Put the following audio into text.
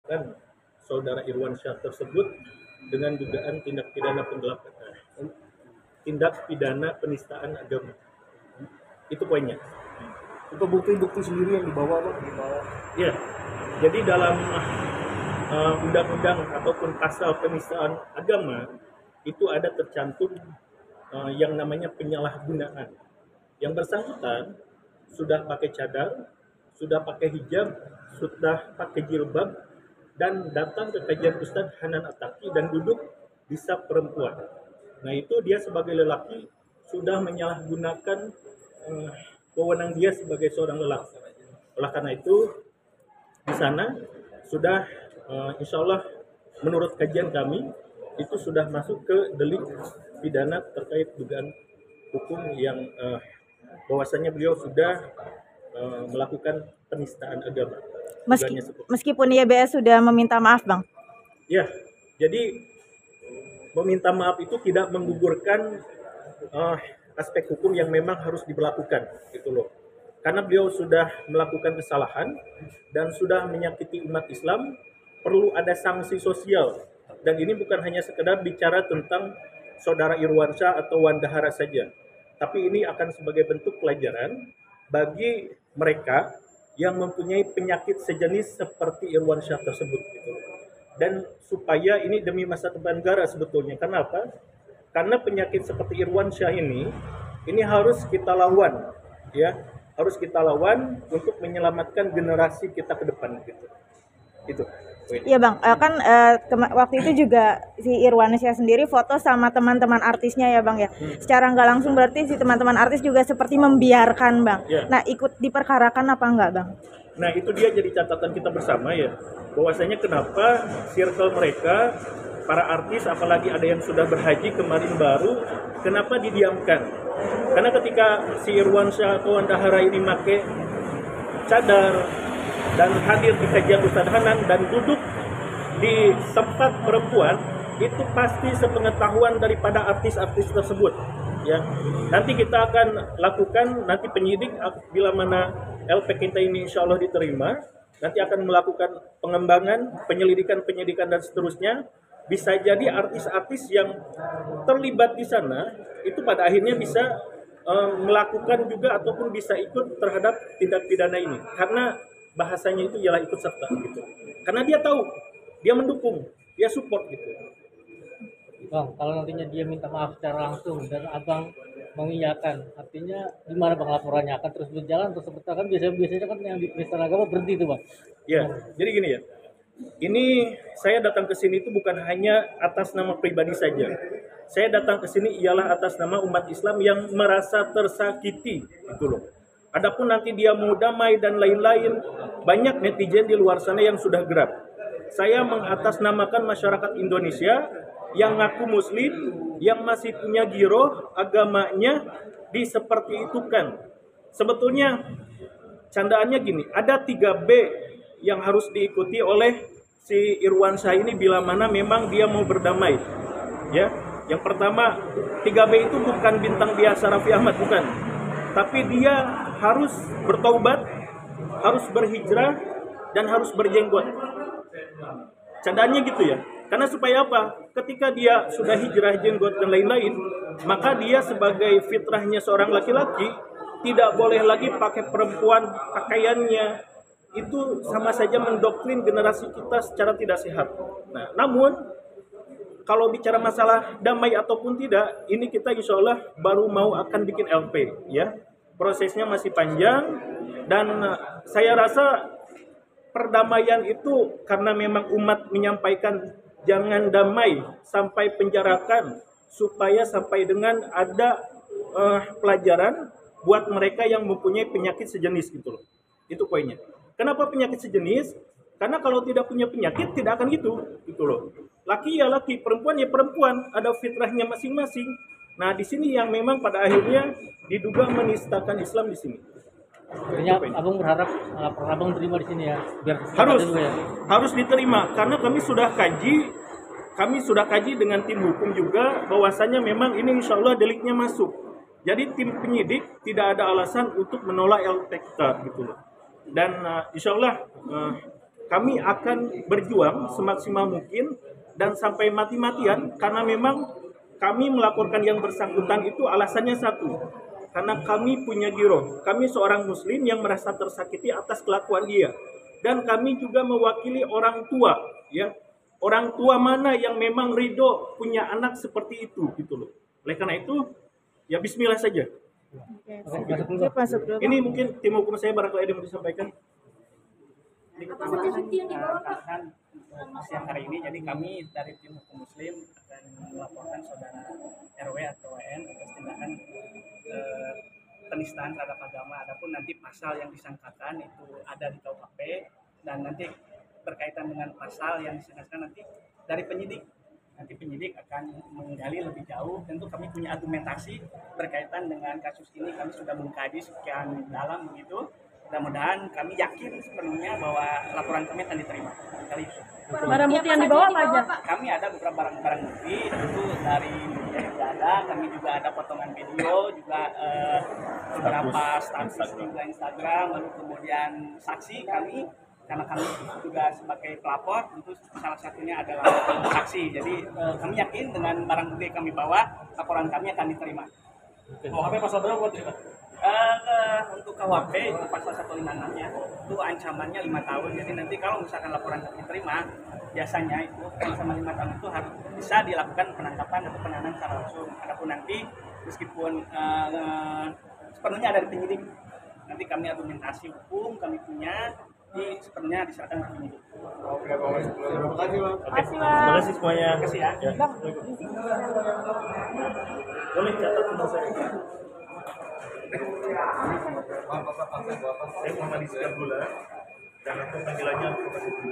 dan saudara Irwansyah tersebut dengan dugaan tindak pidana tindak pidana penistaan agama. Itu poinnya. Untuk bukti-bukti sendiri yang dibawa, Bang, dibawa. Ya, jadi dalam undang-undang ataupun pasal penistaan agama itu ada tercantum yang namanya penyalahgunaan. Yang bersangkutan sudah pakai cadar, sudah pakai hijab, sudah pakai jilbab, dan datang ke kajian Ustadz Hanan Attaqi dan duduk di saf perempuan. Nah itu dia sebagai lelaki sudah menyalahgunakan wewenang dia sebagai seorang lelaki. Oleh karena itu di sana sudah insya Allah menurut kajian kami itu sudah masuk ke delik pidana terkait dugaan hukum yang bahwasanya beliau sudah melakukan penistaan agama. Meskipun YBS sudah meminta maaf, Bang. Ya, jadi meminta maaf itu tidak menggugurkan aspek hukum yang memang harus diberlakukan, gitu loh. Karena beliau sudah melakukan kesalahan dan sudah menyakiti umat Islam, perlu ada sanksi sosial. Dan ini bukan hanya sekedar bicara tentang saudara Irwansyah atau Wandahara saja, tapi ini akan sebagai bentuk pelajaran bagi mereka yang mempunyai penyakit sejenis seperti Irwansyah tersebut, gitu. Dan supaya ini demi masa depan negara sebetulnya. Kenapa? Karena penyakit seperti Irwansyah ini harus kita lawan, ya, harus kita lawan untuk menyelamatkan generasi kita ke depan, gitu. Itu. Iya, Bang, kan waktu itu juga si Irwansyah sendiri foto sama teman-teman artisnya ya, Bang ya. Secara nggak langsung berarti si teman-teman artis juga seperti membiarkan, Bang. Ya. Nah, ikut diperkarakan apa enggak, Bang? Nah itu dia jadi catatan kita bersama ya, bahwasanya kenapa circle mereka, para artis apalagi ada yang sudah berhaji kemarin baru, kenapa didiamkan? Karena ketika si Irwansyah atau Wandahara ini pakai cadar dan hadir di kajian Ustadz Hanan dan duduk di tempat perempuan, itu pasti sepengetahuan daripada artis-artis tersebut. Ya, nanti kita akan lakukan, nanti penyidik bila mana LP kita ini insya Allah diterima, nanti akan melakukan pengembangan, penyidikan dan seterusnya. Bisa jadi artis-artis yang terlibat di sana itu pada akhirnya bisa melakukan juga ataupun bisa ikut terhadap tindak pidana ini, karena bahasanya itu ialah ikut serta gitu. Karena dia tahu, dia mendukung, dia support gitu. Bang, kalau nantinya dia minta maaf secara langsung dan abang mengiyakan, artinya gimana bang laporannya? Akan terus berjalan atau sebentar? Kan biasanya kan yang di penistaan agama berhenti tuh bang. Ya, jadi gini ya. Ini saya datang ke sini itu bukan hanya atas nama pribadi saja. Saya datang ke sini ialah atas nama umat Islam yang merasa tersakiti, gitu loh. Adapun nanti dia mau damai dan lain-lain, banyak netizen di luar sana yang sudah gerak. Saya mengatasnamakan masyarakat Indonesia yang ngaku muslim, yang masih punya giroh agamanya diseperti itu kan. Sebetulnya candaannya gini, ada 3B yang harus diikuti oleh si Irwansyah ini bila mana memang dia mau berdamai. Ya, yang pertama 3B itu bukan bintang biasa Raffi Ahmad, bukan. Tapi dia harus bertaubat, harus berhijrah, dan harus berjenggot. Candaannya gitu ya. Karena supaya apa? Ketika dia sudah hijrah, jenggot, dan lain-lain, maka dia sebagai fitrahnya seorang laki-laki tidak boleh lagi pakai perempuan, pakaiannya. Itu sama saja mendoktrin generasi kita secara tidak sehat. Nah, namun kalau bicara masalah damai ataupun tidak, ini kita insya Allah baru mau akan bikin LP, ya. Prosesnya masih panjang dan saya rasa perdamaian itu karena memang umat menyampaikan jangan damai sampai penjarakan, supaya sampai dengan ada pelajaran buat mereka yang mempunyai penyakit sejenis gitu loh. Itu poinnya. Kenapa penyakit sejenis? Karena kalau tidak punya penyakit tidak akan gitu loh. Laki ya laki, perempuan ya perempuan, ada fitrahnya masing-masing. Nah, di sini yang memang pada akhirnya diduga menistakan Islam di sini. Artinya abang berharap laporan abang terima di sini ya, biar harus diterima karena kami sudah kaji dengan tim hukum juga bahwasanya memang ini insya Allah deliknya masuk. Jadi tim penyidik tidak ada alasan untuk menolak LPK gitu loh. Dan insya Allah kami akan berjuang semaksimal mungkin dan sampai mati-matian, karena memang kami melaporkan yang bersangkutan itu alasannya satu, karena kami punya giroh, kami seorang muslim yang merasa tersakiti atas kelakuan dia, dan kami juga mewakili orang tua, ya, orang tua mana yang memang ridho punya anak seperti itu, gitu loh. Oleh karena itu, ya Bismillah saja. Masuk dulu. Ini mungkin tim hukum saya barangkali ada yang mau disampaikan. Apa saja bukti yang dibawa Pak? Siang hari ini, jadi kami dari tim hukum muslim akan melaporkan saudara RW atau WN atas tindakan penistaan terhadap agama. Adapun nanti pasal yang disangkakan itu ada di KUHP, dan nanti berkaitan dengan pasal yang disangkakan nanti dari penyidik. Nanti penyidik akan menggali lebih jauh. Tentu kami punya argumentasi berkaitan dengan kasus ini, kami sudah mengkaji sekian dalam begitu. Mudah-mudahan kami yakin sepenuhnya bahwa laporan kami akan diterima. Barang bukti yang dibawa apa aja? Kami ada beberapa barang bukti, tentu dari media juga ada, kami juga ada potongan video, juga beberapa status juga Instagram, lalu kemudian saksi kami, karena kami juga sebagai pelapor, tentu salah satunya adalah saksi. Jadi kami yakin dengan barang bukti yang kami bawa, laporan kami akan diterima. KUHP pasal berapa buat ini, Pak? Untuk KUHP itu pasal 156-nya itu ancamannya 5 tahun. Jadi nanti kalau misalkan laporan kami diterima, biasanya itu ancaman 5 tahun itu harus bisa dilakukan penangkapan atau penahanan secara langsung. Adapun nanti meskipun sepenuhnya dari penyidik, nanti kami argumentasi hukum kami punya, sepenuhnya diserahkan ke penyidik. Oke, terima kasih, Bang. Terima kasih semuanya. Terima kasih ya. Boleh catat untuk saya. Saya Muhammad Iskandar Gula, dan aku panggilannya Bapak Ibu.